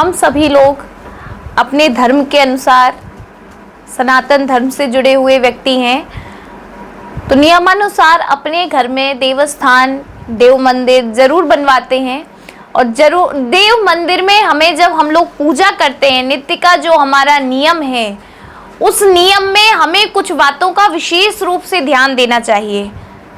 हम सभी लोग अपने धर्म के अनुसार सनातन धर्म से जुड़े हुए व्यक्ति हैं, तो नियमानुसार अपने घर में देवस्थान, देव मंदिर जरूर बनवाते हैं। और जरूर देव मंदिर में हमें जब हम लोग पूजा करते हैं, नित्य का जो हमारा नियम है, उस नियम में हमें कुछ बातों का विशेष रूप से ध्यान देना चाहिए।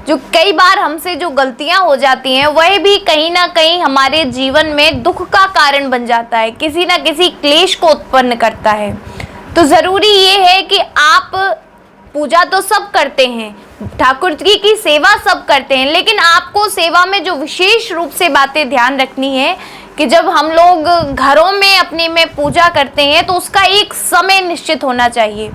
जो कई बार हमसे जो गलतियां हो जाती हैं वह भी कहीं ना कहीं हमारे जीवन में दुख का कारण बन जाता है, किसी ना किसी क्लेश को उत्पन्न करता है। तो ज़रूरी ये है कि आप पूजा तो सब करते हैं, ठाकुर जी की सेवा सब करते हैं, लेकिन आपको सेवा में जो विशेष रूप से बातें ध्यान रखनी है कि जब हम लोग घरों में अपने में पूजा करते हैं तो उसका एक समय निश्चित होना चाहिए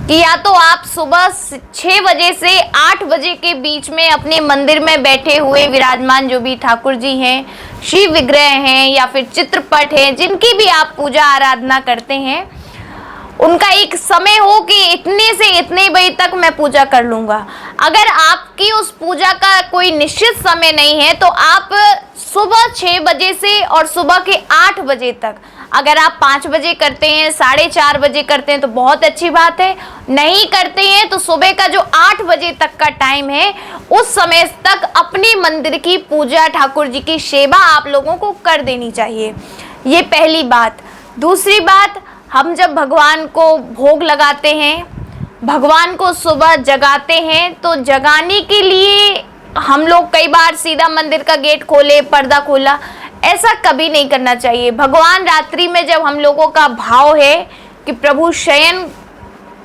कि या तो आप सुबह 6 बजे से 8 बजे के बीच में अपने मंदिर में बैठे हुए विराजमान जो भी ठाकुर जी हैं, शिव विग्रह हैं या फिर चित्रपट हैं, जिनकी भी आप पूजा आराधना करते हैं, उनका एक समय हो कि इतने से इतने बजे तक मैं पूजा कर लूँगा। अगर आपकी उस पूजा का कोई निश्चित समय नहीं है तो आप सुबह 6 बजे से और सुबह के 8 बजे तक, अगर आप 5 बजे करते हैं, 4:30 बजे करते हैं तो बहुत अच्छी बात है। नहीं करते हैं तो सुबह का जो 8 बजे तक का टाइम है, उस समय तक अपने मंदिर की पूजा, ठाकुर जी की सेवा आप लोगों को कर देनी चाहिए। ये पहली बात। दूसरी बात, हम जब भगवान को भोग लगाते हैं, भगवान को सुबह जगाते हैं, तो जगाने के लिए हम लोग कई बार सीधा मंदिर का गेट खोले, पर्दा खोला, ऐसा कभी नहीं करना चाहिए। भगवान रात्रि में जब हम लोगों का भाव है कि प्रभु शयन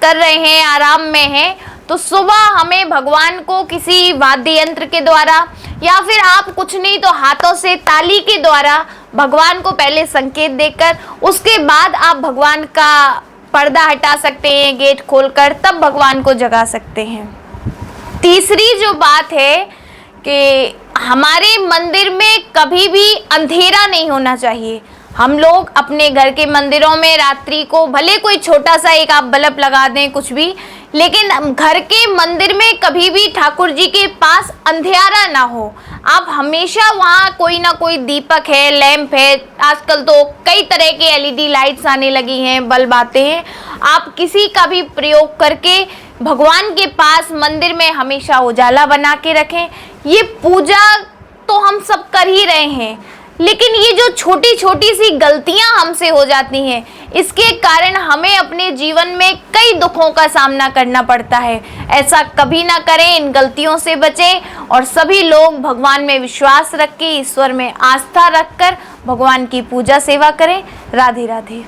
कर रहे हैं, आराम में हैं, तो सुबह हमें भगवान को किसी वाद्य यंत्र के द्वारा या फिर आप कुछ नहीं तो हाथों से ताली के द्वारा भगवान को पहले संकेत देकर, उसके बाद आप भगवान का पर्दा हटा सकते हैं, गेट खोलकर, तब भगवान को जगा सकते हैं। तीसरी जो बात है कि हमारे मंदिर में कभी भी अंधेरा नहीं होना चाहिए। हम लोग अपने घर के मंदिरों में रात्रि को भले कोई छोटा सा एक आप बल्ब लगा दें, कुछ भी, लेकिन घर के मंदिर में कभी भी ठाकुर जी के पास अंधेरा ना हो। आप हमेशा वहाँ कोई ना कोई दीपक है, लैंप है, आजकल तो कई तरह के LED लाइट्स आने लगी हैं, बल्ब आते हैं, आप किसी का भी प्रयोग करके भगवान के पास मंदिर में हमेशा उजाला बना के रखें। ये पूजा तो हम सब कर ही रहे हैं, लेकिन ये जो छोटी छोटी सी गलतियां हमसे हो जाती हैं, इसके कारण हमें अपने जीवन में कई दुखों का सामना करना पड़ता है। ऐसा कभी ना करें, इन गलतियों से बचें और सभी लोग भगवान में विश्वास रख के, ईश्वर में आस्था रखकर भगवान की पूजा सेवा करें। राधे राधे।